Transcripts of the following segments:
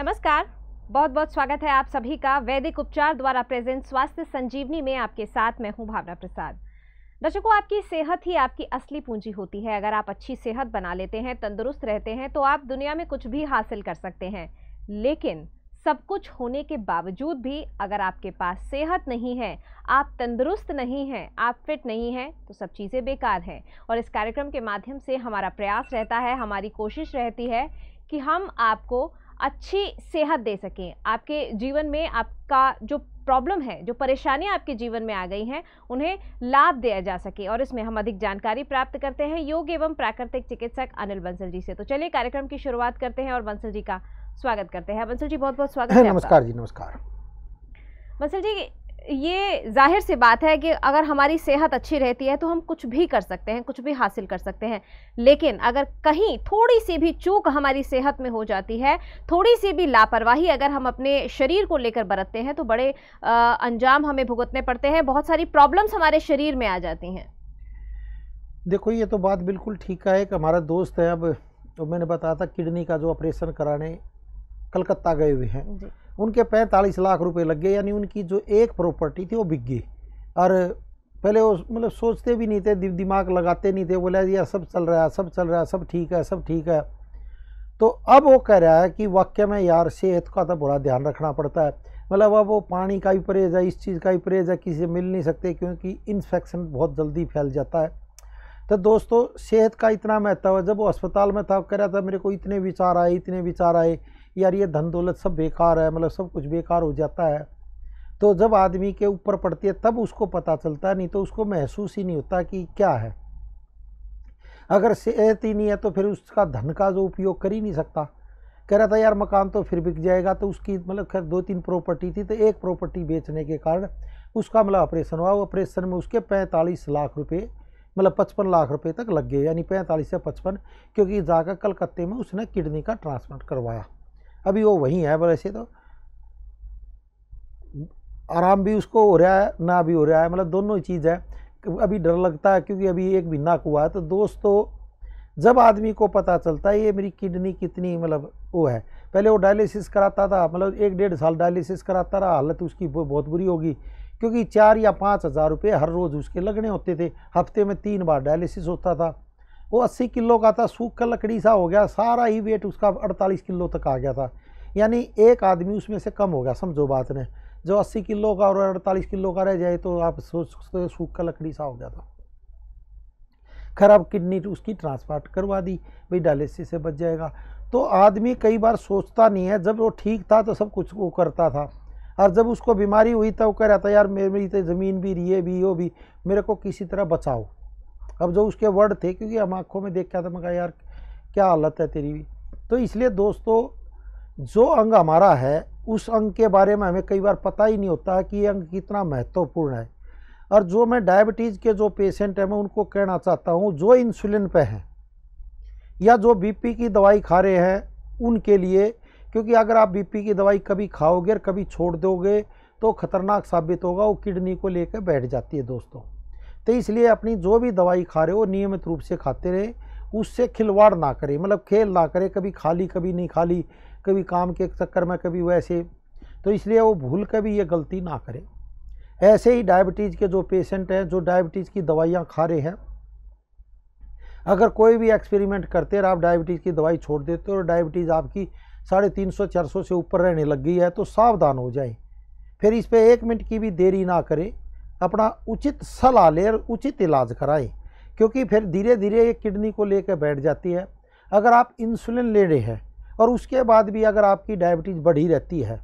नमस्कार, बहुत बहुत स्वागत है आप सभी का वैदिक उपचार द्वारा प्रेजेंट स्वास्थ्य संजीवनी में। आपके साथ मैं हूं भावना प्रसाद। दर्शकों, आपकी सेहत ही आपकी असली पूंजी होती है। अगर आप अच्छी सेहत बना लेते हैं, तंदुरुस्त रहते हैं, तो आप दुनिया में कुछ भी हासिल कर सकते हैं। लेकिन सब कुछ होने के बावजूद भी अगर आपके पास सेहत नहीं है, आप तंदुरुस्त नहीं हैं, आप फिट नहीं हैं, तो सब चीज़ें बेकार हैं। और इस कार्यक्रम के माध्यम से हमारा प्रयास रहता है, हमारी कोशिश रहती है कि हम आपको अच्छी सेहत दे सकें। आपके जीवन में आपका जो प्रॉब्लम है, जो परेशानियां आपके जीवन में आ गई हैं, उन्हें लाभ दिया जा सके। और इसमें हम अधिक जानकारी प्राप्त करते हैं योग एवं प्राकृतिक चिकित्सक अनिल बंसल जी से। तो चलिए कार्यक्रम की शुरुआत करते हैं और बंसल जी का स्वागत करते हैं। बंसल जी, बहुत बहुत स्वागत है। नमस्कार जी, नमस्कार। बंसल जी, ये जाहिर सी बात है कि अगर हमारी सेहत अच्छी रहती है तो हम कुछ भी कर सकते हैं, कुछ भी हासिल कर सकते हैं। लेकिन अगर कहीं थोड़ी सी भी चूक हमारी सेहत में हो जाती है, थोड़ी सी भी लापरवाही अगर हम अपने शरीर को लेकर बरतते हैं, तो बड़े अंजाम हमें भुगतने पड़ते हैं। बहुत सारी प्रॉब्लम्स हमारे शरीर में आ जाती हैं। देखो, ये तो बात बिल्कुल ठीक है। एक हमारा दोस्त है, अब तो मैंने बताया था किडनी का जो ऑपरेशन कराने कलकत्ता गए हुए हैं, उनके 45 लाख रुपए लग गए। यानी उनकी जो एक प्रॉपर्टी थी वो बिक गई। और पहले वो मतलब सोचते भी नहीं थे, दिमाग लगाते नहीं थे, बोला यार सब चल रहा है, सब चल रहा है, सब ठीक है, सब ठीक है। तो अब वो कह रहा है कि वाकई में यार सेहत का तो बड़ा ध्यान रखना पड़ता है। मतलब अब वो पानी का भी परहेज है, इस चीज़ का भी परहेज है, किसी से मिल नहीं सकते क्योंकि इन्फेक्शन बहुत जल्दी फैल जाता है। तो दोस्तों, सेहत का इतना महत्व है। जब वो अस्पताल में था, कह रहा था मेरे को इतने विचार आए, इतने विचार आए, यार ये धन दौलत सब बेकार है, मतलब सब कुछ बेकार हो जाता है। तो जब आदमी के ऊपर पड़ती है तब उसको पता चलता है, नहीं तो उसको महसूस ही नहीं होता कि क्या है। अगर सेहत ही नहीं है तो फिर उसका धन का जो उपयोग कर ही नहीं सकता। कह रहा था यार मकान तो फिर बिक जाएगा। तो उसकी मतलब खैर 2-3 प्रॉपर्टी थी, तो एक प्रॉपर्टी बेचने के कारण उसका मतलब ऑपरेशन हुआ। वो ऑपरेशन में उसके 45 लाख रुपये, मतलब 55 लाख रुपए तक लग गए। यानी 45 से 55, क्योंकि जाकर कलकत्ते में उसने किडनी का ट्रांसप्लांट करवाया। अभी वो वहीं है। वैसे तो आराम भी उसको हो रहा है, ना भी हो रहा है, मतलब दोनों ही चीज़ है। अभी डर लगता है क्योंकि अभी एक महीना हुआ है। तो दोस्तों, जब आदमी को पता चलता है ये मेरी किडनी कितनी मतलब वो है, पहले वो डायलिसिस कराता था, मतलब 1-1.5 साल डायलिसिस कराता रहा। हालत उसकी बहुत बुरी होगी क्योंकि 4 या 5 हज़ार रुपये हर रोज़ उसके लगने होते थे। हफ्ते में 3 बार डायलिसिस होता था। वो 80 किलो का था, सूख का लकड़ी सा हो गया। सारा ही वेट उसका 48 किलो तक आ गया था। यानी एक आदमी उसमें से कम हो गया, समझो बात ने। जो 80 किलो का और 48 किलो का रह जाए तो आप सोच सकते, सूख का लकड़ी सा हो गया था। खैर अब किडनी उसकी ट्रांसप्लांट करवा दी, भाई डायलिसिस से बच जाएगा। तो आदमी कई बार सोचता नहीं है, जब वो ठीक था तो सब कुछ वो करता था, और जब उसको बीमारी हुई तो वो कह रहा था यार मेरी तो ज़मीन भी, ये भी, वो भी, मेरे को किसी तरह बचाओ। अब जो उसके वर्ड थे, क्योंकि हम आँखों में देख के, मैं कहा यार क्या हालत है तेरी भी। तो इसलिए दोस्तों, जो अंग हमारा है उस अंग के बारे में हमें कई बार पता ही नहीं होता कि ये अंग कितना महत्वपूर्ण है। और जो मैं डायबिटीज़ के जो पेशेंट हैं, मैं उनको कहना चाहता हूँ, जो इंसुलिन पे हैं या जो बीपी की दवाई खा रहे हैं उनके लिए, क्योंकि अगर आप बीपी की दवाई कभी खाओगे और कभी छोड़ दोगे तो खतरनाक साबित होगा। वो किडनी को लेकर बैठ जाती है दोस्तों। तो इसलिए अपनी जो भी दवाई खा रहे हो नियमित रूप से खाते रहे, उससे खिलवाड़ ना करें, मतलब खेल ना करें, कभी खा ली कभी नहीं खा ली, कभी काम के चक्कर में कभी वैसे। तो इसलिए वो भूल कर भी ये गलती ना करें। ऐसे ही डायबिटीज़ के जो पेशेंट हैं, जो डायबिटीज़ की दवाइयाँ खा रहे हैं, अगर कोई भी एक्सपेरिमेंट करते और आप डायबिटीज़ की दवाई छोड़ देते हो और डायबिटीज़ आपकी 350-400 से ऊपर रहने लग गई है, तो सावधान हो जाएं। फिर इस पर 1 मिनट की भी देरी ना करें, अपना उचित सलाह लें और उचित इलाज कराएं, क्योंकि फिर धीरे धीरे ये किडनी को लेकर बैठ जाती है। अगर आप इंसुलिन ले रहे हैं और उसके बाद भी अगर आपकी डायबिटीज़ बढ़ी रहती है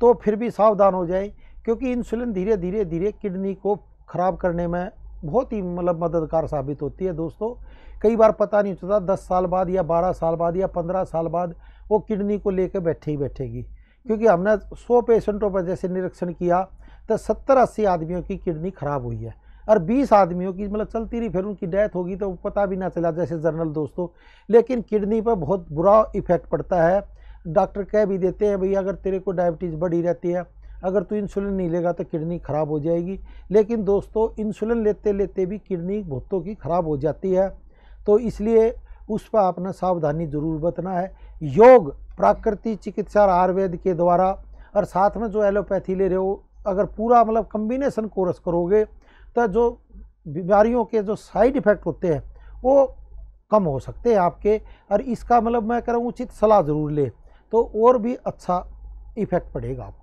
तो फिर भी सावधान हो जाए, क्योंकि इंसुलिन धीरे धीरे किडनी को ख़राब करने में बहुत ही मतलब मददगार साबित होती है दोस्तों। कई बार पता नहीं चलता, 10 साल बाद या 12 साल बाद या 15 साल बाद वो किडनी को लेकर बैठे ही बैठेगी। क्योंकि हमने 100 पेशेंटों पर जैसे निरीक्षण किया तो 70-80 आदमियों की किडनी खराब हुई है और 20 आदमियों की मतलब चलती रही, फिर उनकी डेथ होगी तो पता भी ना चला जैसे जर्नल दोस्तों। लेकिन किडनी पर बहुत बुरा इफेक्ट पड़ता है। डॉक्टर कह भी देते हैं भाई अगर तेरे को डायबिटीज़ बढ़ी रहती है, अगर तू इंसुलिन नहीं लेगा तो किडनी ख़राब हो जाएगी। लेकिन दोस्तों, इंसुलिन लेते लेते भी किडनी बहुतों की ख़राब हो जाती है। तो इसलिए उस पर आपने सावधानी ज़रूर बरतना है। योग, प्राकृतिक चिकित्सा और आयुर्वेद के द्वारा, और साथ में जो एलोपैथी ले रहे हो, अगर पूरा मतलब कम्बिनेशन कोर्स करोगे तो जो बीमारियों के जो साइड इफ़ेक्ट होते हैं वो कम हो सकते हैं आपके। और इसका मतलब मैं कह रहा हूँ उचित सलाह ज़रूर ले तो और भी अच्छा इफेक्ट पड़ेगा आपको।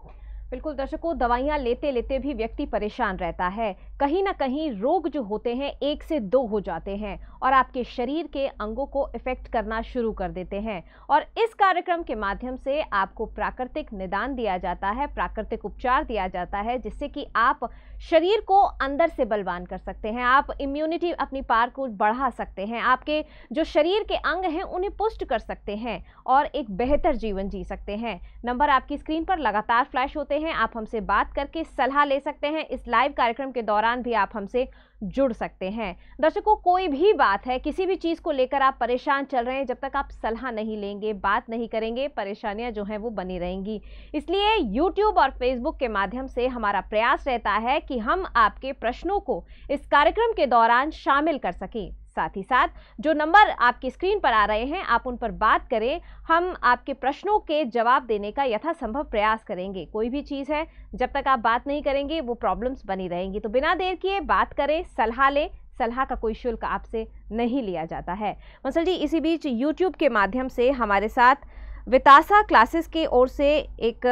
बिल्कुल दर्शकों, दवाइयां लेते लेते भी व्यक्ति परेशान रहता है। कहीं ना कहीं रोग जो होते हैं 1 से 2 हो जाते हैं और आपके शरीर के अंगों को इफेक्ट करना शुरू कर देते हैं। और इस कार्यक्रम के माध्यम से आपको प्राकृतिक निदान दिया जाता है, प्राकृतिक उपचार दिया जाता है, जिससे कि आप शरीर को अंदर से बलवान कर सकते हैं, आप इम्यूनिटी अपनी पार को बढ़ा सकते हैं, आपके जो शरीर के अंग हैं उन्हें पुष्ट कर सकते हैं और एक बेहतर जीवन जी सकते हैं। नंबर आपकी स्क्रीन पर लगातार फ्लैश होते हैं, आप हमसे बात करके सलाह ले सकते हैं। इस लाइव कार्यक्रम के दौरान भी आप हमसे जुड़ सकते हैं। दर्शकों, कोई भी बात है, किसी भी चीज को लेकर आप परेशान चल रहे हैं, जब तक आप सलाह नहीं लेंगे, बात नहीं करेंगे, परेशानियां जो हैं वो बनी रहेंगी। इसलिए YouTube और Facebook के माध्यम से हमारा प्रयास रहता है कि हम आपके प्रश्नों को इस कार्यक्रम के दौरान शामिल कर सकें। साथ ही साथ जो नंबर आपकी स्क्रीन पर आ रहे हैं, आप उन पर बात करें, हम आपके प्रश्नों के जवाब देने का यथासंभव प्रयास करेंगे। कोई भी चीज़ है, जब तक आप बात नहीं करेंगे वो प्रॉब्लम्स बनी रहेंगी। तो बिना देर किए बात करें, सलाह लें। सलाह का कोई शुल्क आपसे नहीं लिया जाता है। बंसल जी, इसी बीच YouTube के माध्यम से हमारे साथ वितासा क्लासेस के ओर से एक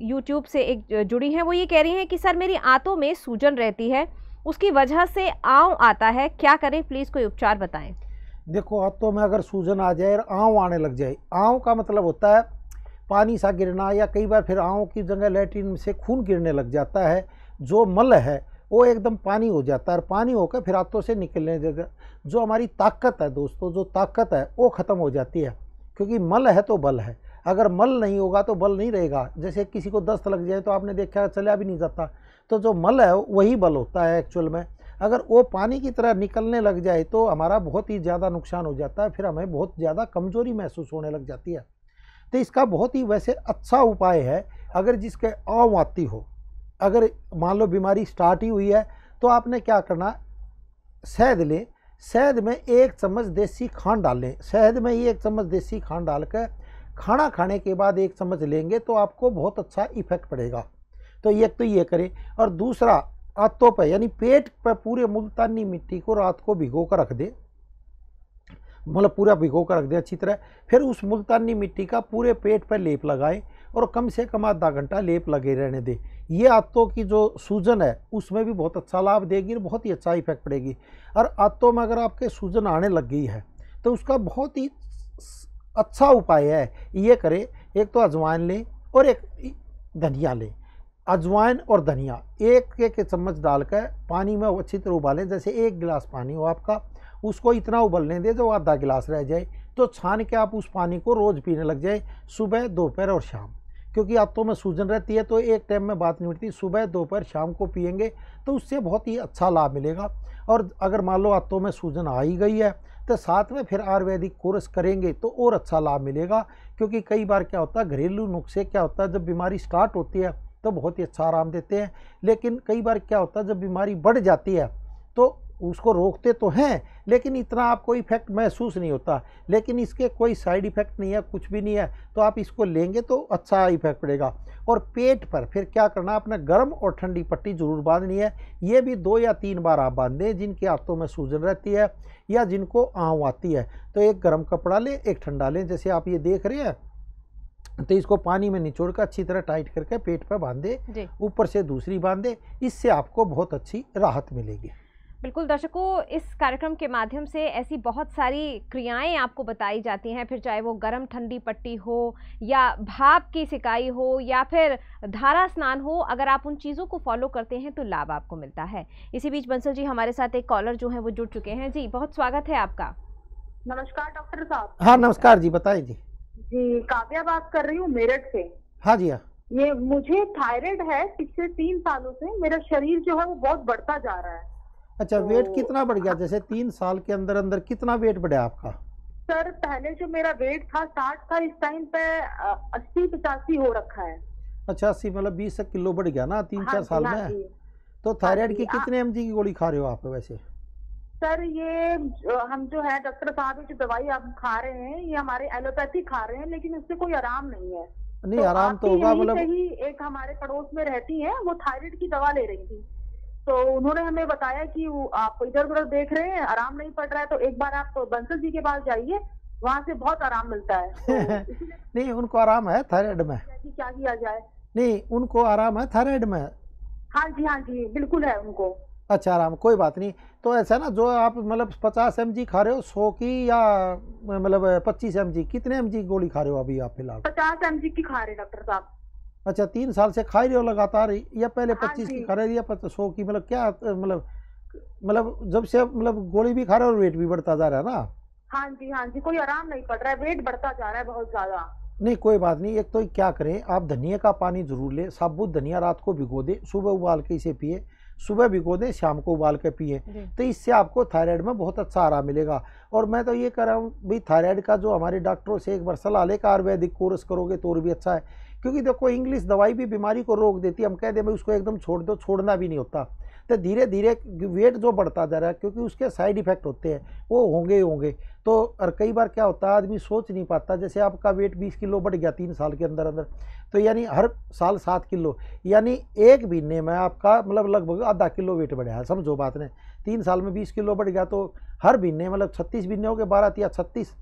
YouTube से एक जुड़ी हैं। वो ये कह रही हैं कि सर, मेरी आंतों में सूजन रहती है, उसकी वजह से आंव आता है, क्या करें, प्लीज़ कोई उपचार बताएं। देखो, हाथों में अगर सूजन आ जाए और आंव आने लग जाए, आंव का मतलब होता है पानी सा गिरना, या कई बार फिर आंव की जगह लैट्रिन से खून गिरने लग जाता है। जो मल है वो एकदम पानी हो जाता है और पानी होकर फिर हाथों से निकलने लगा। जो हमारी ताकत है दोस्तों, जो ताकत है वो ख़त्म हो जाती है, क्योंकि मल है तो बल है। अगर मल नहीं होगा तो बल नहीं रहेगा। जैसे किसी को दस्त लग जाए तो आपने देखा चला भी नहीं जाता, तो जो मल है वही बल होता है एक्चुअल में। अगर वो पानी की तरह निकलने लग जाए तो हमारा बहुत ही ज़्यादा नुकसान हो जाता है, फिर हमें बहुत ज़्यादा कमज़ोरी महसूस होने लग जाती है। तो इसका बहुत ही वैसे अच्छा उपाय है, अगर जिसके आंव आती हो, अगर मान लो बीमारी स्टार्ट ही हुई है, तो आपने क्या करना, शहद लें, शहद में 1 चम्मच देसी खांड डालें। शहद में ही 1 चम्मच देसी खांड डालकर खाना खाने के बाद 1 चम्मच लेंगे तो आपको बहुत अच्छा इफेक्ट पड़ेगा। तो ये करें। और दूसरा, आंतों पर यानी पेट पर पूरे मुल्तानी मिट्टी को रात को भिगो कर रख दें, मतलब पूरा भिगो कर रख दें अच्छी तरह। फिर उस मुल्तानी मिट्टी का पूरे पेट पर लेप लगाएं और कम से कम आधा घंटा लेप लगे रहने दें। ये आंतों की जो सूजन है उसमें भी बहुत अच्छा लाभ देगी और बहुत ही अच्छा इफेक्ट पड़ेगी। और आंतों में अगर आपके सूजन आने लग गई है तो उसका बहुत ही अच्छा उपाय है, ये करें। एक तो अजवाइन लें और एक धनिया लें। अजवाइन और धनिया 1 चम्मच डालकर पानी में अच्छी तरह उबालें। जैसे 1 गिलास पानी हो आपका, उसको इतना उबलने दें जो आधा गिलास रह जाए, तो छान के आप उस पानी को रोज़ पीने लग जाए, सुबह, दोपहर और शाम। क्योंकि आंतों में सूजन रहती है तो एक टाइम में बात नहीं उठती, सुबह, दोपहर, शाम को पिएंगे तो उससे बहुत ही अच्छा लाभ मिलेगा। और अगर मान लो आंतों में सूजन आ ही गई है तो साथ में फिर आयुर्वेदिक कोर्स करेंगे तो और अच्छा लाभ मिलेगा। क्योंकि कई बार क्या होता है, घरेलू नुस्खे क्या होता है, जब बीमारी स्टार्ट होती है तो बहुत ही अच्छा आराम देते हैं, लेकिन कई बार क्या होता है, जब बीमारी बढ़ जाती है तो उसको रोकते तो हैं लेकिन इतना आपको इफेक्ट महसूस नहीं होता। लेकिन इसके कोई साइड इफ़ेक्ट नहीं है, कुछ भी नहीं है, तो आप इसको लेंगे तो अच्छा इफेक्ट पड़ेगा। और पेट पर फिर क्या करना, अपने गर्म और ठंडी पट्टी ज़रूर बांधनी है। ये भी 2 या 3 बार आप बांधें जिनके हाथों में सूजन रहती है या जिनको आंव आती है। तो एक गर्म कपड़ा लें, एक ठंडा लें, जैसे आप ये देख रहे हैं, तो इसको पानी में निचोड़ कर अच्छी तरह टाइट करके पेट पर बांधे, ऊपर से दूसरी बांधे, इससे आपको बहुत अच्छी राहत मिलेगी। बिल्कुल दर्शकों, इस कार्यक्रम के माध्यम से ऐसी बहुत सारी क्रियाएं आपको बताई जाती हैं, फिर चाहे वो गर्म ठंडी पट्टी हो या भाप की सिकाई हो या फिर धारा स्नान हो, अगर आप उन चीज़ों को फॉलो करते हैं तो लाभ आपको मिलता है। इसी बीच बंसल जी, हमारे साथ एक कॉलर जो है वो जुड़ चुके हैं। जी, बहुत स्वागत है आपका। नमस्कार डॉक्टर साहब। हाँ नमस्कार जी, बताइए जी। जी, काव्या बात कर रही हूँ मेरठ से। हाँ जी। हाँ, ये मुझे थायराइड है, पिछले 3 सालों से मेरा शरीर जो है वो बहुत बढ़ता जा रहा है। अच्छा, वेट कितना बढ़ गया? जैसे 3 साल के अंदर अंदर कितना वेट बढ़ा आपका? सर, पहले जो मेरा वेट था 60 था, इस टाइम पे 80-85 हो रखा है। अच्छा, 80 मतलब 20 किलो बढ़ गया ना 3-4 साल में। तो हाँ थायराइड की जी, कितने mg की गोली खा रहे हो आप वैसे? सर ये हम जो है डॉक्टर साहब ये जो दवाई आप खा रहे हैं ये हमारे एलोपैथी खा रहे हैं, लेकिन इससे कोई आराम नहीं है। नहीं तो आराम तो आपकी होगा, यहीं मतलब से ही एक हमारे पड़ोस में रहती हैं, वो थायराइड की दवा ले रही थी, तो उन्होंने हमें बताया कि आप इधर उधर देख रहे हैं, आराम नहीं पड़ रहा है, तो एक बार आप बंसल जी के पास जाइए, वहां से बहुत आराम मिलता है। तो इसलिए नहीं उनको आराम है थायराइड में। कि क्या किया जाए। नहीं उनको आराम है थायराइड में। हाँ जी बिल्कुल है उनको। अच्छा आराम, कोई बात नहीं। तो ऐसा ना, जो आप मतलब 50 mg खा रहे हो 100 की, या मतलब 25 mg, कितने mg गोली खा रहे हो अभी आप फिलहाल? 50 mg की खा रहे डॉक्टर साहब। अच्छा 3 साल से खा ही रहे हो लगातार, या पहले हाँ 25 की जी। खा रहे हो या 100 की? मतलब क्या मतलब जब से मतलब गोली भी खा रहे हो और वेट भी बढ़ता जा रहा है ना? हाँ जी कोई आराम नहीं पड़ रहा है, वेट बढ़ता जा रहा है बहुत ज्यादा। नहीं कोई बात नहीं। एक तो क्या करें, आप धनिया का पानी जरूर लें, साबुत धनिया रात को भिगो दें, सुबह उबाल के इसे पिए, सुबह भिगो दें शाम को उबाल के पिए, तो इससे आपको थायराइड में बहुत अच्छा आराम मिलेगा। और मैं तो ये कह रहा हूँ भाई, थायराइड का जो हमारे डॉक्टरों से एक बार सलाह लेकर आयुर्वेदिक कोर्स करोगे तो और भी अच्छा है, क्योंकि देखो इंग्लिश दवाई भी बीमारी को रोक देती है। हम कह दें भाई उसको एकदम छोड़ दो, छोड़ना भी नहीं होता, तो धीरे धीरे वेट जो बढ़ता जा रहा है, क्योंकि उसके साइड इफेक्ट होते हैं, वो होंगे ही होंगे। तो और कई बार क्या होता है, आदमी सोच नहीं पाता, जैसे आपका वेट 20 किलो बढ़ गया 3 साल के अंदर अंदर, तो यानी हर साल 7 किलो, यानी एक महीने में आपका मतलब लगभग आधा किलो वेट बढ़ा है। समझो बात ने, 3 साल में 20 किलो बढ़ गया, तो हर महीने मतलब 36 महीने हो गए, 12 या 36,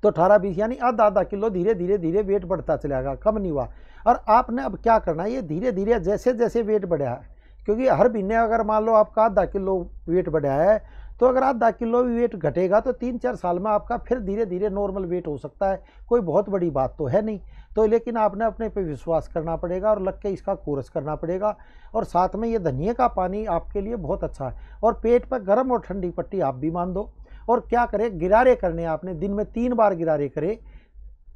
तो 18-20, यानी आधा आधा किलो धीरे धीरे धीरे वेट बढ़ता चलेगा, कम नहीं हुआ। और आपने अब क्या करना है, ये धीरे धीरे जैसे जैसे वेट बढ़ा है, क्योंकि हर महीने अगर मान लो आपका आधा किलो वेट बढ़ा है, तो अगर आधा किलो भी वेट घटेगा तो 3-4 साल में आपका फिर धीरे धीरे नॉर्मल वेट हो सकता है। कोई बहुत बड़ी बात तो है नहीं। तो लेकिन आपने अपने पे विश्वास करना पड़ेगा और लग के इसका कोर्स करना पड़ेगा। और साथ में ये धनिया का पानी आपके लिए बहुत अच्छा है। और पेट पर गर्म और ठंडी पट्टी आप भी मान दो। और क्या करें, गिरारे करने आपने दिन में 3 बार गिरारे करें,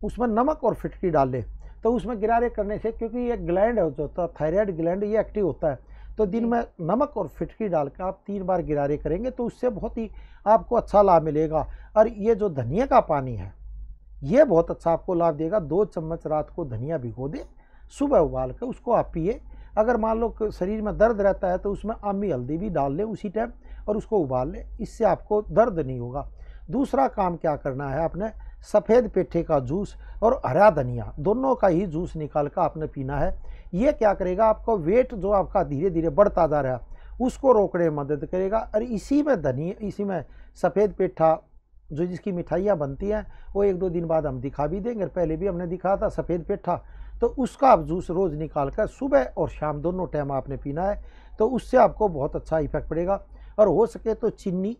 उसमें नमक और फिटकी डाल लें। तो उसमें गिरारे करने से, क्योंकि ये ग्लैंड होता है थायराइड ग्लैंड, ये एक्टिव होता है, तो दिन में नमक और फिटकी डालकर आप 3 बार गिरारे करेंगे तो उससे बहुत ही आपको अच्छा लाभ मिलेगा। और ये जो धनिया का पानी है ये बहुत अच्छा आपको लाभ देगा। 2 चम्मच रात को धनिया भिगो दे, सुबह उबाल कर उसको आप पिए। अगर मान लो शरीर में दर्द रहता है तो उसमें आमी हल्दी भी डाल लें उसी टाइम और उसको उबाल लें, इससे आपको दर्द नहीं होगा। दूसरा काम क्या करना है, आपने सफ़ेद पेठे का जूस और हरा धनिया दोनों का ही जूस निकाल कर आपने पीना है। ये क्या करेगा, आपको वेट जो आपका धीरे धीरे बढ़ता जा रहा है उसको रोकने में मदद करेगा। और इसी में सफ़ेद पेठा जो जिसकी मिठाइयाँ बनती हैं वो 1-2 दिन बाद हम दिखा भी देंगे, पहले भी हमने दिखाया था सफ़ेद पेठा, तो उसका आप जूस रोज़ निकाल कर सुबह और शाम दोनों टाइम आपने पीना है, तो उससे आपको बहुत अच्छा इफेक्ट पड़ेगा। और हो सके तो चीनी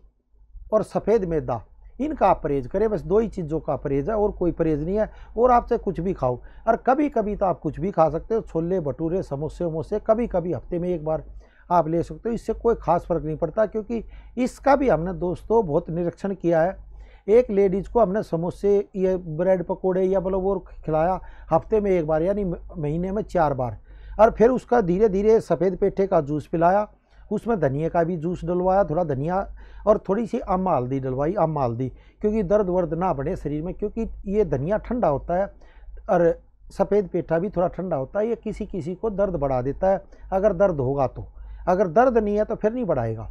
और सफ़ेद मैदा इनका आप परहेज़ करें, बस 2 ही चीज़ों का परहेज़ है और कोई परहेज़ नहीं है। और आपसे कुछ भी खाओ, और कभी कभी तो आप कुछ भी खा सकते हो, छोले भटूरे समोसे वमोसे कभी कभी हफ्ते में 1 बार आप ले सकते हो, इससे कोई ख़ास फ़र्क नहीं पड़ता। क्योंकि इसका भी हमने दोस्तों बहुत निरीक्षण किया है। एक लेडीज़ को हमने समोसे या ब्रेड पकोड़े या मतलब वो खिलाया हफ्ते में 1 बार, यानी महीने में 4 बार, और फिर उसका धीरे धीरे सफ़ेद पेठे का जूस पिलाया, उसमें धनिया का भी जूस डलवाया, थोड़ा धनिया और थोड़ी सी अम्मा हल्दी डलवाई, अम्मा हल्दी, क्योंकि दर्द वर्द ना बढ़े शरीर में, क्योंकि ये धनिया ठंडा होता है और सफ़ेद पेठा भी थोड़ा ठंडा होता है। ये किसी किसी को दर्द बढ़ा देता है अगर दर्द होगा तो, अगर दर्द नहीं है तो फिर नहीं बढ़ाएगा।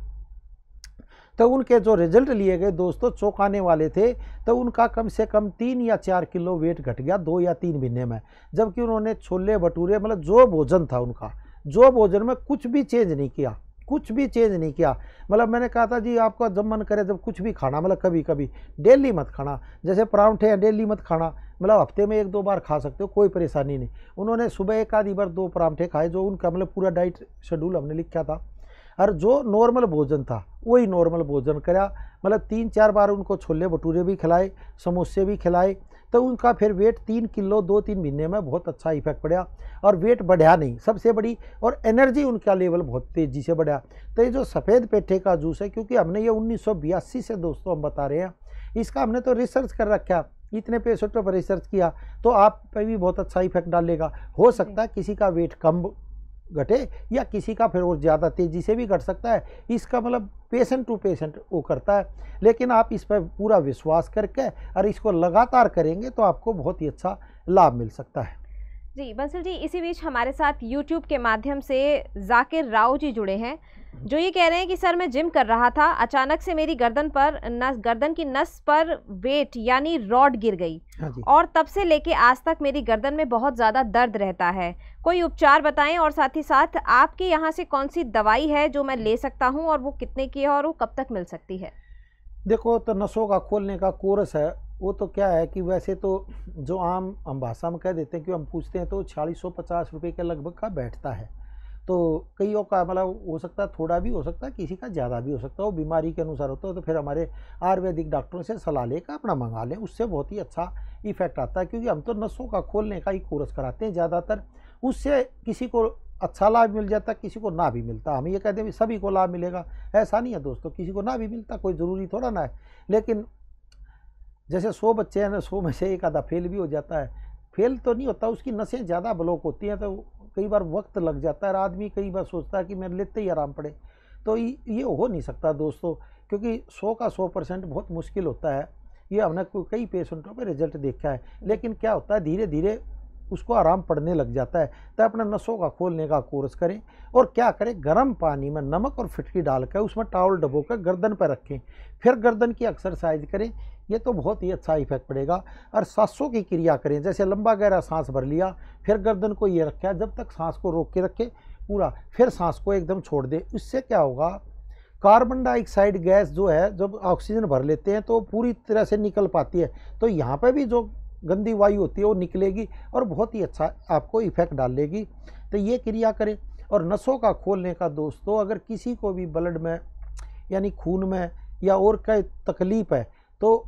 तो उनके जो रिजल्ट लिए गए दोस्तों चौंकाने वाले थे। तो उनका कम से कम 3 या 4 किलो वेट घट गया 2 या 3 महीने में, जबकि उन्होंने छोले भटूरे मतलब जो भोजन था उनका, जो भोजन में कुछ भी चेंज नहीं किया, कुछ भी चेंज नहीं किया। मतलब मैंने कहा था जी आपका जब मन करे जब कुछ भी खाना, मतलब कभी कभी, डेली मत खाना। जैसे परांठे हैं डेली मत खाना, मतलब हफ्ते में 1-2 बार खा सकते हो, कोई परेशानी नहीं। उन्होंने सुबह 1 आधी बार 2 परांठे खाए, जो उनका मतलब पूरा डाइट शेड्यूल हमने लिखा था। और जो नॉर्मल भोजन था वही नॉर्मल भोजन करा, मतलब 3-4 बार उनको छोले भटूरे भी खिलाए, समोसे भी खिलाए, तो उनका फिर वेट 3 किलो 2-3 महीने में बहुत अच्छा इफेक्ट पड़ा और वेट बढ़ा नहीं, सबसे बड़ी, और एनर्जी उनका लेवल बहुत तेज़ी से बढ़ा। तो ये जो सफ़ेद पेठे का जूस है, क्योंकि हमने ये 1982 से दोस्तों हम बता रहे हैं, इसका हमने तो रिसर्च कर रखा, इतने पेशेंटों पर रिसर्च किया, तो आप पे भी बहुत अच्छा इफेक्ट डालेगा। हो सकता है किसी का वेट कम घटे या किसी का फिर और ज़्यादा तेज़ी से भी घट सकता है, इसका मतलब पेशेंट टू पेशेंट वो करता है। लेकिन आप इस पर पूरा विश्वास करके और इसको लगातार करेंगे तो आपको बहुत ही अच्छा लाभ मिल सकता है। जी बंसल जी, इसी बीच हमारे साथ YouTube के माध्यम से जाकिर राव जी जुड़े हैं, जो ये कह रहे हैं कि सर मैं जिम कर रहा था, अचानक से मेरी गर्दन की नस पर वेट यानी रॉड गिर गई। हाँ जी। और तब से लेके आज तक मेरी गर्दन में बहुत ज़्यादा दर्द रहता है, कोई उपचार बताएं और साथ ही साथ आपके यहाँ से कौन सी दवाई है जो मैं ले सकता हूँ और वो कितने की है और वो कब तक मिल सकती है? देखो, तो नसों का खोलने का कोर्स है, वो तो क्या है कि वैसे तो जो आम हम भाषा में कह देते हैं कि हम पूछते हैं तो 4650 रुपये के लगभग का बैठता है। तो कईयों का मतलब हो सकता है थोड़ा भी हो सकता है, किसी का ज़्यादा भी हो सकता है, वो बीमारी के अनुसार होता है। तो फिर हमारे आयुर्वेदिक डॉक्टरों से सलाह लेकर अपना मंगा लें, उससे बहुत ही अच्छा इफेक्ट आता है। क्योंकि हम तो नसों का खोलने का ही कोर्स कराते हैं ज़्यादातर, उससे किसी को अच्छा लाभ मिल जाता है, किसी को ना भी मिलता। हम ये कहते हैं सभी को लाभ मिलेगा, ऐसा नहीं है दोस्तों, किसी को ना भी मिलता, कोई ज़रूरी थोड़ा ना है। लेकिन जैसे 100 बच्चे हैं ना, 100 में से एक आधा फेल भी हो जाता है। फेल तो नहीं होता, उसकी नसें ज़्यादा ब्लॉक होती हैं, तो कई बार वक्त लग जाता है। आदमी कई बार सोचता है कि मैं लेते ही आराम पड़े, तो ये हो नहीं सकता दोस्तों, क्योंकि 100 का 100% बहुत मुश्किल होता है। ये हमने कई पेशेंटों पे रिजल्ट देखा है। लेकिन क्या होता है, धीरे धीरे उसको आराम पड़ने लग जाता है। तो अपना नसों का खोलने का कोर्स करें, और क्या करें, गर्म पानी में नमक और फिटकी डालकर उसमें टॉवल डबोकर गर्दन पर रखें, फिर गर्दन की एक्सरसाइज करें। ये तो बहुत ही अच्छा इफेक्ट पड़ेगा। और सांसों की क्रिया करें, जैसे लंबा गहरा सांस भर लिया, फिर गर्दन को ये रखा, जब तक सांस को रोक के रखे पूरा, फिर सांस को एकदम छोड़ दे। इससे क्या होगा, कार्बन डाइऑक्साइड गैस जो है, जब ऑक्सीजन भर लेते हैं तो पूरी तरह से निकल पाती है, तो यहाँ पे भी जो गंदी वायु होती है वो निकलेगी और बहुत ही अच्छा आपको इफेक्ट डालेगी। तो ये क्रिया करें। और नसों का खोलने का दोस्तों, अगर किसी को भी ब्लड में यानी खून में या और कोई तकलीफ है, तो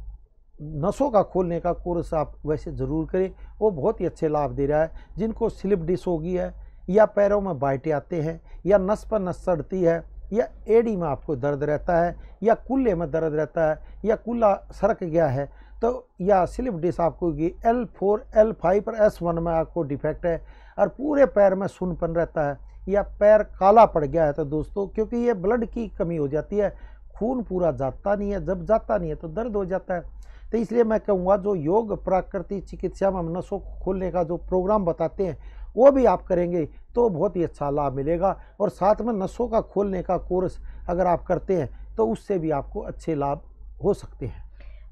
नसों का खोलने का कोर्स आप वैसे ज़रूर करें, वो बहुत ही अच्छे लाभ दे रहा है। जिनको स्लिप डिस्क हो गई है, या पैरों में बाइटें आते हैं, या नस पर नस चढ़ती है, या एड़ी में आपको दर्द रहता है, या कुल्ले में दर्द रहता है, या कुल्ला सरक गया है, तो या स्लिप डिस्क आपको L4 L5 और S1 में आपको डिफेक्ट है, और पूरे पैर में सुन्नपन रहता है, या पैर काला पड़ गया है, तो दोस्तों क्योंकि ये ब्लड की कमी हो जाती है, खून पूरा जाता नहीं है, जब जाता नहीं है तो दर्द हो जाता है। तो इसलिए मैं कहूँगा, जो योग प्राकृतिक चिकित्सा में हम नसों को खोलने का जो प्रोग्राम बताते हैं, वो भी आप करेंगे तो बहुत ही अच्छा लाभ मिलेगा। और साथ में नसों का खोलने का कोर्स अगर आप करते हैं तो उससे भी आपको अच्छे लाभ हो सकते हैं।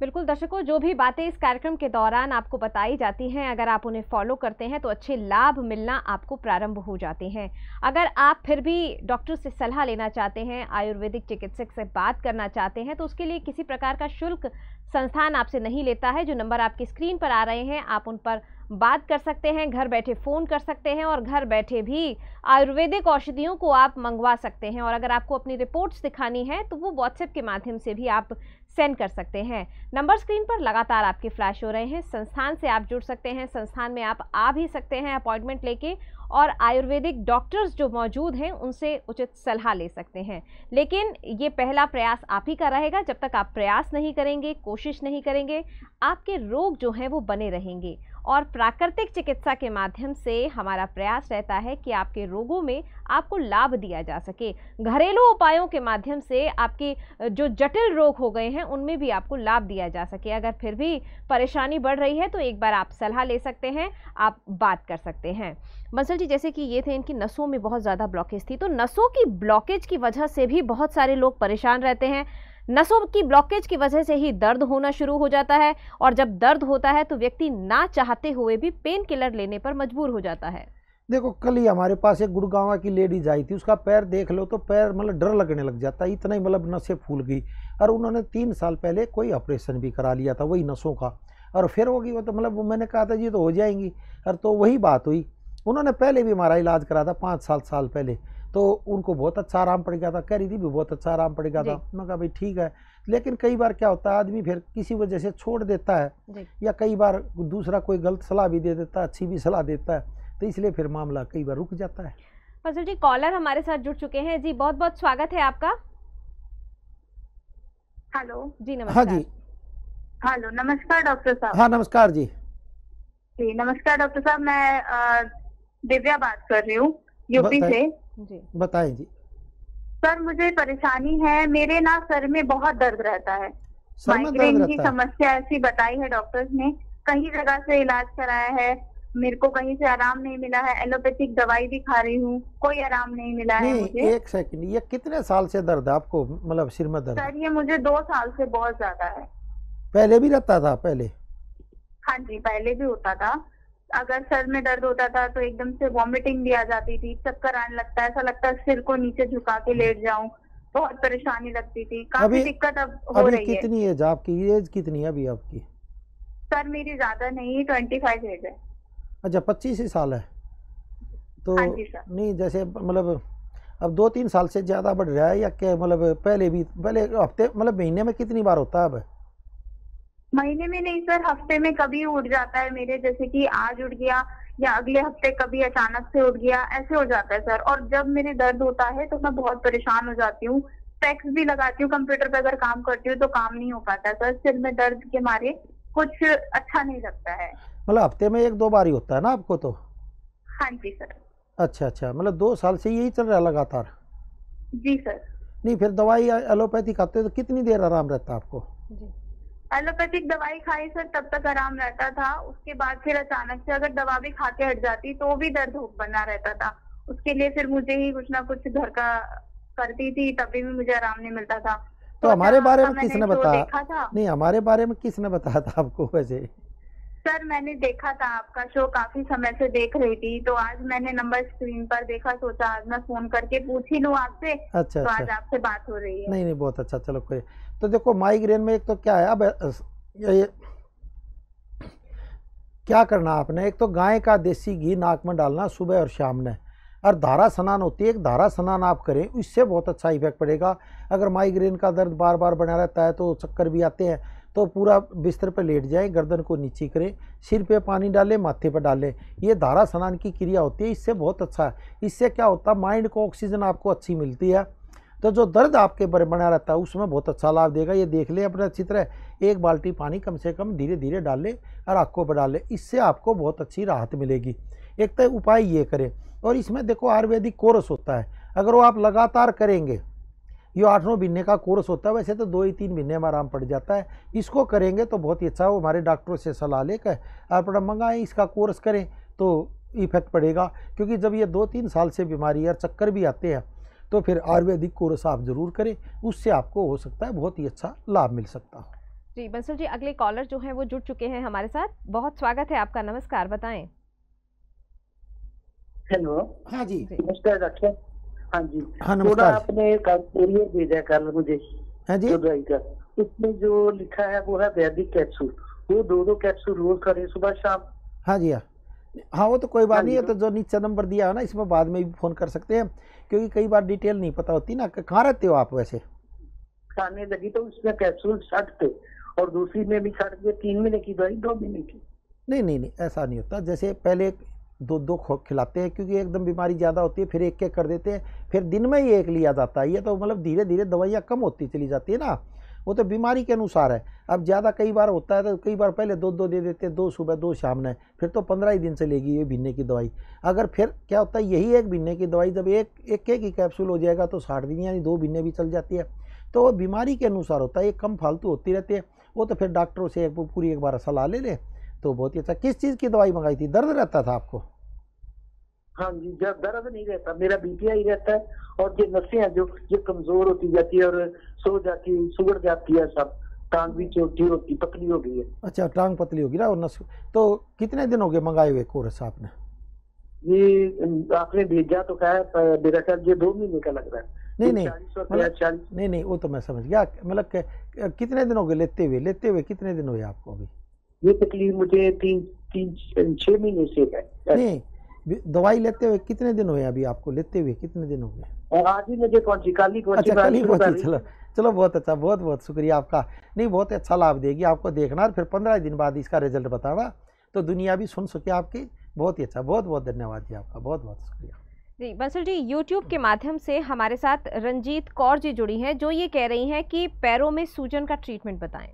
बिल्कुल दर्शकों, जो भी बातें इस कार्यक्रम के दौरान आपको बताई जाती हैं, अगर आप उन्हें फॉलो करते हैं तो अच्छे लाभ मिलना आपको प्रारंभ हो जाते हैं। अगर आप फिर भी डॉक्टर से सलाह लेना चाहते हैं, आयुर्वेदिक चिकित्सक से बात करना चाहते हैं, तो उसके लिए किसी प्रकार का शुल्क संस्थान आपसे नहीं लेता है। जो नंबर आपकी स्क्रीन पर आ रहे हैं, आप उन पर बात कर सकते हैं, घर बैठे फ़ोन कर सकते हैं और घर बैठे भी आयुर्वेदिक औषधियों को आप मंगवा सकते हैं। और अगर आपको अपनी रिपोर्ट्स दिखानी है तो वो व्हाट्सएप के माध्यम से भी आप सेंड कर सकते हैं। नंबर स्क्रीन पर लगातार आपके फ्लैश हो रहे हैं। संस्थान से आप जुड़ सकते हैं, संस्थान में आप आ भी सकते हैं अपॉइंटमेंट लेके, और आयुर्वेदिक डॉक्टर्स जो मौजूद हैं उनसे उचित सलाह ले सकते हैं। लेकिन ये पहला प्रयास आप ही का रहेगा। जब तक आप प्रयास नहीं करेंगे, कोशिश नहीं करेंगे, आपके रोग जो हैं वो बने रहेंगे। और प्राकृतिक चिकित्सा के माध्यम से हमारा प्रयास रहता है कि आपके रोगों में आपको लाभ दिया जा सके। घरेलू उपायों के माध्यम से आपके जो जटिल रोग हो गए हैं उनमें भी आपको लाभ दिया जा सके। अगर फिर भी परेशानी बढ़ रही है तो एक बार आप सलाह ले सकते हैं, आप बात कर सकते हैं। बंसल जी, जैसे कि ये थे, इनकी नसों में बहुत ज़्यादा ब्लॉकेज थी, तो नसों की ब्लॉकेज की वजह से भी बहुत सारे लोग परेशान रहते हैं। नसों की ब्लॉकेज की वजह से ही दर्द होना शुरू हो जाता है, और जब दर्द होता है तो व्यक्ति ना चाहते हुए भी पेन किलर लेने पर मजबूर हो जाता है। देखो, कल ही हमारे पास एक गुड़गांव की लेडीज आई थी, उसका पैर देख लो तो पैर मतलब डर लगने लग जाता है, इतना ही मतलब नसें फूल गई। और उन्होंने 3 साल पहले कोई ऑपरेशन भी करा लिया था वही नसों का, और फिर होगी वो तो मतलब वो मैंने कहा था जी तो हो जाएंगी। और तो वही बात हुई, उन्होंने पहले भी हमारा इलाज करा था 5 साल पहले, तो उनको बहुत अच्छा आराम पड़ गया था, कह रही थी भी बहुत अच्छा आराम पड़ गया था। मैं कहा भाई ठीक है। लेकिन कई बार क्या होता है, आदमी फिर किसी वजह से छोड़ देता है, या कई बार दूसरा कोई गलत सलाह भी दे देता है, अच्छी भी सलाह देता है, तो इसलिए फिर मामला कई बार रुक जाता है। बंसल जी, कॉलर हमारे साथ जुड़ चुके हैं जी, बहुत बहुत स्वागत है आपका। हेलो जी नमस्कार। हाँ जी, हेलो नमस्कार डॉक्टर साहब। हाँ नमस्कार जी। जी नमस्कार डॉक्टर साहब, मैं दिव्या बात कर रही हूँ यूपी से। जी बताएं जी। सर मुझे परेशानी है, मेरे ना सर में बहुत दर्द रहता है, सर में दर्द माइग्रेन की रहता है? समस्या ऐसी बताई है डॉक्टर्स ने, कई जगह से इलाज कराया है, मेरे को कहीं से आराम नहीं मिला है, एलोपैथिक दवाई भी खा रही हूँ, कोई आराम नहीं मिला है नहीं, मुझे। एक सेकंड, ये कितने साल से दर्द है आपको, मतलब सिर में दर्द? सर ये मुझे 2 साल से बहुत ज्यादा है। पहले भी रहता था पहले? हाँ जी, पहले भी होता था। अगर सर में दर्द होता था तो एकदम से वॉमिटिंग भी आ जाती थी, चक्कर आने लगता है, ऐसा लगता है सिर को नीचे झुका के लेट जाऊं, बहुत परेशानी लगती थी, काफी अभी दिक्कत अब हो अभी रही है। कितनी एज आपकी, एज कितनी है अभी आपकी? सर मेरी ज्यादा नहीं, 25 एज है। अच्छा, 25 ही साल है तो? हाँ जी सर। नहीं, जैसे मतलब अब 2-3 साल से ज़्यादा बढ़ रहा है या क्या, मतलब पहले हफ्ते, मतलब महीने में कितनी बार होता है अब? महीने में नहीं सर, हफ्ते में कभी उठ जाता है मेरे, जैसे कि आज उठ गया या अगले हफ्ते कभी अचानक से उठ गया, ऐसे हो जाता है सर। और जब मेरे दर्द होता है तो मैं बहुत परेशान हो जाती हूँ, स्पेक्स भी लगाती हूँ, कंप्यूटर पे अगर काम करती हूँ तो काम नहीं हो पाता सर, सिर में दर्द के मारे कुछ अच्छा नहीं लगता है। मतलब हफ्ते में 1-2 बार ही होता है ना आपको तो? हाँ जी सर। अच्छा अच्छा, मतलब 2 साल से यही चल रहा है लगातार? जी सर। नहीं, फिर दवाई एलोपैथी खाते हो तो कितनी देर आराम रहता है आपको? जी। एलोपैथिक दवाई खाई सर, तब तक आराम रहता था, उसके बाद फिर अचानक से अगर दवा भी खा के हट जाती तो भी दर्द बना रहता था। उसके लिए फिर मुझे ही कुछ ना कुछ घर का करती थी, तभी भी मुझे आराम नहीं मिलता था। तो हमारे बारे में मैंने किसने शो बताया? देखा था। नहीं, हमारे बारे में किसने बताया था आपको वैसे? सर मैंने देखा था आपका शो, काफी समय से देख रही थी, तो आज मैंने नंबर स्क्रीन पर देखा, सोचा आज मैं फोन करके पूछ ही लूं आपसे। अच्छा तो आज अच्छा, आपसे बात हो रही है। नहीं नहीं, बहुत अच्छा, चलो कोई। तो देखो, माइग्रेन में एक तो क्या है, अब ये क्या करना आपने, एक तो गाय का देसी घी नाक में डालना सुबह और शाम में, और धारा स्नान होती है, एक धारा स्नान आप करें, इससे बहुत अच्छा इफेक्ट पड़ेगा। अगर माइग्रेन का दर्द बार बार बना रहता है तो चक्कर भी आते हैं, तो पूरा बिस्तर पर लेट जाए, गर्दन को नीचे करें, सिर पे पानी डालें, माथे पर डालें, ये धारा स्नान की क्रिया होती है, इससे बहुत अच्छा है। इससे क्या होता है, माइंड को ऑक्सीजन आपको अच्छी मिलती है, तो जो दर्द आपके बना रहता है उसमें बहुत अच्छा लाभ देगा। ये देख ले अपना अच्छी तरह, 1 बाल्टी पानी कम से कम धीरे धीरे डाल ले और आँखों पर डाल ले, इससे आपको बहुत अच्छी राहत मिलेगी। एक तो उपाय ये करें, और इसमें देखो आयुर्वेदिक कोर्स होता है, अगर वो आप लगातार करेंगे, ये 8-9 महीने का कोर्स होता है, वैसे तो 2 ही 3 महीने में आराम पड़ जाता है, इसको करेंगे तो बहुत ही अच्छा हो। हमारे डॉक्टरों से सलाह लेकर अपना मंगाएं, इसका कोर्स करें तो इफेक्ट पड़ेगा। क्योंकि जब ये 2-3 साल से बीमारी और चक्कर भी आते हैं तो फिर आयुर्वेदिक कोर्स आप जरूर करें, उससे आपको हो सकता है बहुत ही अच्छा लाभ मिल सकता है। जी बंसल जी, अगले कॉलर जो हैं वो जुड़ चुके हैं हमारे साथ, बहुत स्वागत है आपका, नमस्कार, बताएं। हेलो। हाँ जी, नमस्कार डॉक्टर। हाँ जी, हाँ थोड़ा नमस्कार। आपने कूरियर भेजा कल मुझे हाँ जी, जो दवाई का, उसमें जो लिखा है वो है वैदिक कैप्सूल, वो 2-2 कैप्सूल रोज करें सुबह शाम। हाँ जी, हाँ वो तो कोई बात हाँ नहीं जी। है, तो जो नीचे नंबर दिया है ना, इसमें बाद में भी फ़ोन कर सकते हैं, क्योंकि कई बार डिटेल नहीं पता होती ना। कहाँ रहते हो आप वैसे? खाने लगी तो उसमें कैप्सूल 60 थे, और दूसरी में भी 60 थे, 3 महीने की दवाई 2 महीने की। नहीं नहीं नहीं, ऐसा नहीं होता। जैसे पहले 2-2 खिलाते हैं, क्योंकि एकदम बीमारी ज़्यादा होती है, फिर 1-1 कर देते हैं, फिर दिन में ही 1 लिया जाता है। ये तो मतलब धीरे धीरे दवाइयाँ कम होती चली जाती है ना, वो तो बीमारी के अनुसार है। अब ज़्यादा कई बार होता है तो कई बार पहले 2-2 दे देते हैं, 2 सुबह 2 शाम में, फिर तो 15 ही दिन चलेगी ये महीने की दवाई। अगर फिर क्या होता है, यही 1 महीने की दवाई जब एक ही कैप्सूल हो जाएगा तो 60 दिन यानी 2 महीने भी चल जाती है। तो वो बीमारी के अनुसार होता है, ये कम फालतू होती रहती है। वो तो फिर डॉक्टरों से पूरी एक बार सलाह ले ले तो बहुत ही अच्छा। किस चीज़ की दवाई मंगाई थी, दर्द रहता था आपको? हाँ जी, जब दर्द नहीं रहता, मेरा बीपीआई रहता है, और ये नसें हैं जो ये कमजोर होती जाती है और सो जाती है, सुगड़ जाती है, सब टांग भी छोटी होती पतली हो गई है। अच्छा, टांग पतली होगी ना, और नस। तो कितने दिन हो गए मंगाए हुए कोर्स आपने? ये आपने भेजा तो क्या है, मेरा ख्याल ये 2 महीने का लग रहा है। नहीं नहीं, 40 और मतलब 40। नहीं नहीं, वो तो मैं समझ गया, मतलब कितने दिन हो गए लेते हुए कितने दिन हुए आपको अभी? ये तकलीफ मुझे 6 महीने से है। नहीं, दवाई लेते हुए कितने दिन हुए अभी आपको, लेते हुए कितने दिन हो गए? और आज ही मुझे पहुंची, कल ही पहुंची। अच्छा, कल ही पहुंची, चलो चलो, बहुत अच्छा, बहुत बहुत शुक्रिया आपका। नहीं, बहुत अच्छा लाभ देगी आपको, देखना, फिर 15 दिन बाद इसका रिजल्ट बताना, तो दुनिया भी सुन सके आपकी। बहुत ही अच्छा, बहुत बहुत धन्यवाद जी आपका, बहुत बहुत शुक्रिया। जी बंसल जी, YouTube के माध्यम से हमारे साथ रंजीत कौर जी जुड़ी हैं, जो ये कह रही हैं कि पैरों में सूजन का ट्रीटमेंट बताएं।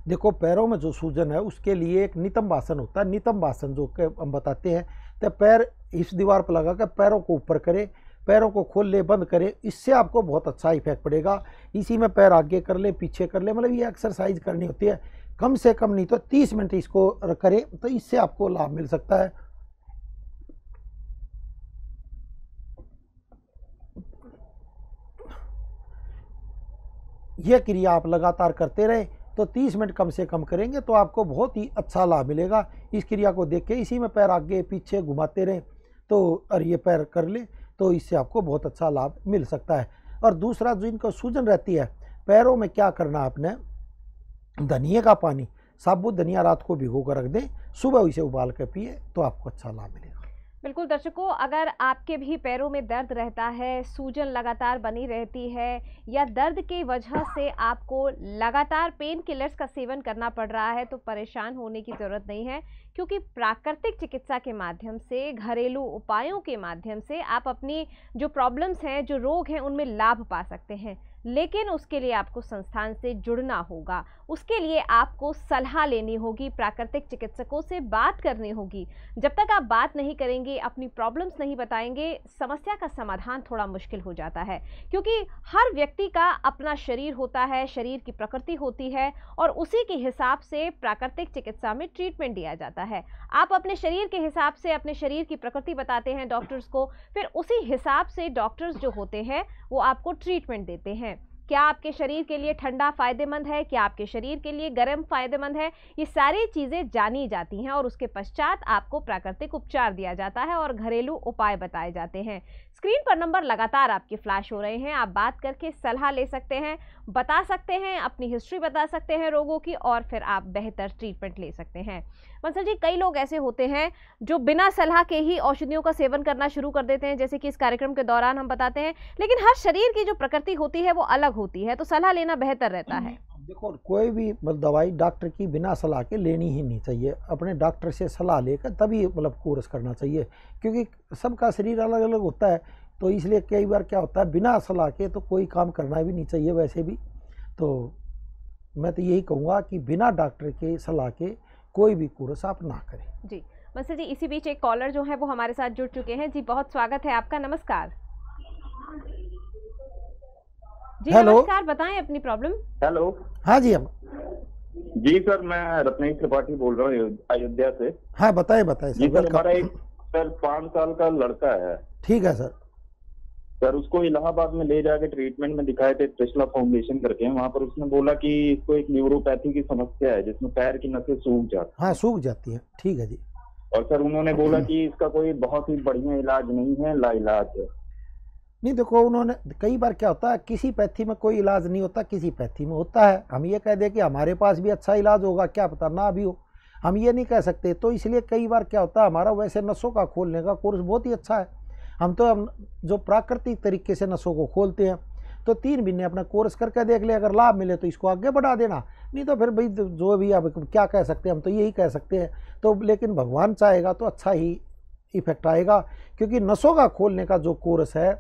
देखो, पैरों में जो सूजन है उसके लिए एक नितंब आसन होता है, नितंब आसन जो हम बताते हैं, तो पैर इस दीवार पर लगा कर पैरों को ऊपर करें, पैरों को खोल ले, बंद करें, इससे आपको बहुत अच्छा इफेक्ट पड़ेगा। इसी में पैर आगे कर ले, पीछे कर ले, मतलब ये एक्सरसाइज करनी होती है। कम से कम नहीं तो 30 मिनट इसको करें तो इससे आपको लाभ मिल सकता है। यह क्रिया आप लगातार करते रहे तो 30 मिनट कम से कम करेंगे तो आपको बहुत ही अच्छा लाभ मिलेगा। इस क्रिया को देख के इसी में पैर आगे पीछे घुमाते रहें तो और ये पैर कर ले तो इससे आपको बहुत अच्छा लाभ मिल सकता है। और दूसरा, जो इनको सूजन रहती है पैरों में, क्या करना आपने, धनिया का पानी, साबुत धनिया रात को भिगो कर रख दें, सुबह इसे उबाल कर पिए तो आपको अच्छा लाभ मिलेगा। बिल्कुल दर्शकों, अगर आपके भी पैरों में दर्द रहता है, सूजन लगातार बनी रहती है या दर्द की वजह से आपको लगातार पेन किलर्स का सेवन करना पड़ रहा है तो परेशान होने की ज़रूरत नहीं है, क्योंकि प्राकृतिक चिकित्सा के माध्यम से, घरेलू उपायों के माध्यम से आप अपनी जो प्रॉब्लम्स हैं, जो रोग हैं, उनमें लाभ पा सकते हैं। लेकिन उसके लिए आपको संस्थान से जुड़ना होगा, उसके लिए आपको सलाह लेनी होगी, प्राकृतिक चिकित्सकों से बात करनी होगी। जब तक आप बात नहीं करेंगे, अपनी प्रॉब्लम्स नहीं बताएंगे, समस्या का समाधान थोड़ा मुश्किल हो जाता है, क्योंकि हर व्यक्ति का अपना शरीर होता है, शरीर की प्रकृति होती है और उसी के हिसाब से प्राकृतिक चिकित्सा में ट्रीटमेंट दिया जाता है। आप अपने शरीर के हिसाब से अपने शरीर की प्रकृति बताते हैं डॉक्टर्स को, फिर उसी हिसाब से डॉक्टर्स जो होते हैं वो आपको ट्रीटमेंट देते हैं। क्या आपके शरीर के लिए ठंडा फ़ायदेमंद है, क्या आपके शरीर के लिए गर्म फ़ायदेमंद है, ये सारी चीज़ें जानी जाती हैं और उसके पश्चात आपको प्राकृतिक उपचार दिया जाता है और घरेलू उपाय बताए जाते हैं। स्क्रीन पर नंबर लगातार आपके फ्लैश हो रहे हैं, आप बात करके सलाह ले सकते हैं, बता सकते हैं, अपनी हिस्ट्री बता सकते हैं रोगों की और फिर आप बेहतर ट्रीटमेंट ले सकते हैं। बंसल जी, कई लोग ऐसे होते हैं जो बिना सलाह के ही औषधियों का सेवन करना शुरू कर देते हैं, जैसे कि इस कार्यक्रम के दौरान हम बताते हैं, लेकिन हर शरीर की जो प्रकृति होती है वो अलग होती है, तो सलाह लेना बेहतर रहता है। देखो, कोई भी दवाई डॉक्टर की बिना सलाह के लेनी ही नहीं चाहिए, अपने डॉक्टर से सलाह लेकर तभी कोर्स करना चाहिए, क्योंकि सबका शरीर अलग अलग होता है। तो इसलिए कई बार क्या होता है, बिना सलाह के तो कोई काम करना भी नहीं चाहिए। वैसे भी तो मैं तो यही कहूँगा कि बिना डॉक्टर के सलाह के कोई भी कोर्स आप ना करें। जी बंसल जी, इसी बीच एक कॉलर जो है वो हमारे साथ जुड़ चुके हैं। जी बहुत स्वागत है आपका, नमस्कार जी। हेलो, नमस्कार, बताएं अपनी प्रॉब्लम। हेलो, हाँ जी, हम जी सर, मैं रत्नेश त्रिपाठी बोल रहा हूँ अयोध्या से। हाँ, बताएं जी सर, हमारा एक 5 साल का लड़का है। ठीक है सर, उसको इलाहाबाद में ले जाके ट्रीटमेंट में दिखाए थे, त्रिशला फाउंडेशन करके। वहाँ पर उसने बोला कि इसको एक न्यूरोपैथी की समस्या है जिसमें पैर की नसें सूख जाती। हाँ, सूख जाती है। ठीक है जी। और सर उन्होंने बोला कि इसका कोई बहुत ही बढ़िया इलाज नहीं है, लाइलाज है। नहीं, देखो, उन्होंने कई बार क्या होता है, किसी पैथी में कोई इलाज नहीं होता, किसी पैथी में होता है। हम ये कह दें कि हमारे पास भी अच्छा इलाज होगा, क्या पता ना भी हो, हम ये नहीं कह सकते। तो इसलिए कई बार क्या होता है, हमारा वैसे नसों का खोलने का कोर्स बहुत ही अच्छा है। हम जो प्राकृतिक तरीके से नसों को खोलते हैं, तो 3 महीने अपना कोर्स करके देख ले, अगर लाभ मिले तो इसको आगे बढ़ा देना, नहीं तो फिर भाई जो भी अब क्या कह सकते हैं, हम तो यही कह सकते हैं। तो लेकिन भगवान चाहेगा तो अच्छा ही इफेक्ट आएगा, क्योंकि नसों का खोलने का जो कोर्स है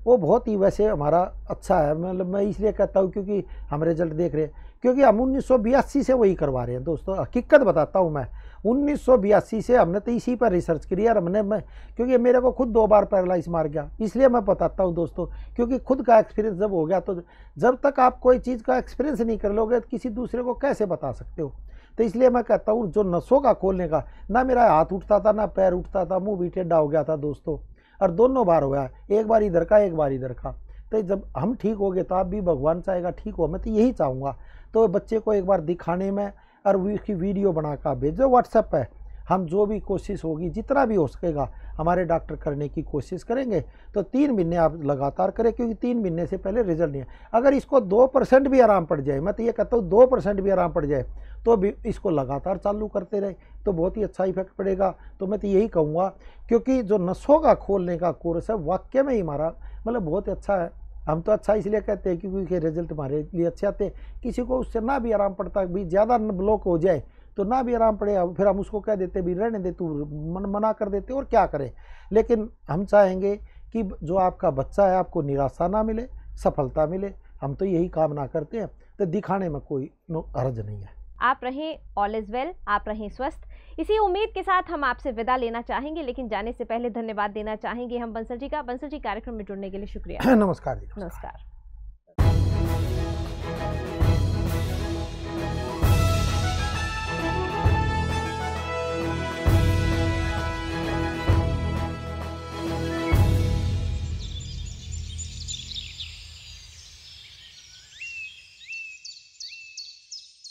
वो बहुत ही वैसे हमारा अच्छा है। मतलब मैं इसलिए कहता हूँ क्योंकि हम रिजल्ट देख रहे हैं, क्योंकि हम 1982 से वही करवा रहे हैं दोस्तों। हकीकत बताता हूँ मैं, 1982 से हमने तो इसी पर रिसर्च करी है। क्योंकि मेरे को खुद 2 बार पैरालाइज मार गया, इसलिए मैं बताता हूँ दोस्तों, क्योंकि खुद का एक्सपीरियंस जब हो गया तो जब तक आप कोई चीज़ का एक्सपीरियंस नहीं कर लोगे तो किसी दूसरे को कैसे बता सकते हो। तो इसलिए मैं कहता हूँ, जो नसों का खोलने का, ना मेरा हाथ उठता था ना पैर उठता था, मुँह भी टेढ़ा हो गया था दोस्तों, और दोनों बार हो गया, एक बार इधर का एक बार इधर का। तो जब हम ठीक हो गए तो आप भी भगवान चाहेगा ठीक हो, मैं तो यही चाहूँगा। तो बच्चे को एक बार दिखाने में और उसकी वीडियो बनाकर भेजो व्हाट्सएप पे, हम जो भी कोशिश होगी, जितना भी हो सकेगा हमारे डॉक्टर करने की कोशिश करेंगे। तो 3 महीने आप लगातार करें, क्योंकि 3 महीने से पहले रिजल्ट नहीं है। अगर इसको 2% भी आराम पड़ जाए, मैं तो ये कहता हूँ 2% भी आराम पड़ जाए, तो भी इसको लगातार चालू करते रहे तो बहुत ही अच्छा इफेक्ट पड़ेगा। तो मैं तो यही कहूँगा, क्योंकि जो नसों का खोलने का कोर्स है वाकई में ही हमारा बहुत अच्छा है। हम तो अच्छा इसलिए कहते हैं क्योंकि रिजल्ट हमारे लिए अच्छे आते हैं। किसी को उससे ना भी आराम पड़ता, भी ज़्यादा ब्लॉक हो जाए तो ना भी आराम पड़े, फिर हम उसको कह देते भी रहने दे, तू मना कर देते, और क्या करें। लेकिन हम चाहेंगे कि जो आपका बच्चा है आपको निराशा ना मिले, सफलता मिले, हम तो यही कामना करते हैं। तो दिखाने में कोई हर्ज नहीं है। आप रहें ऑल इज वेल, आप रहें स्वस्थ, इसी उम्मीद के साथ हम आपसे विदा लेना चाहेंगे। लेकिन जाने से पहले धन्यवाद देना चाहेंगे हम बंसल जी का। बंसल जी, कार्यक्रम में जुड़ने के लिए शुक्रिया। नमस्कार जी। नमस्कार।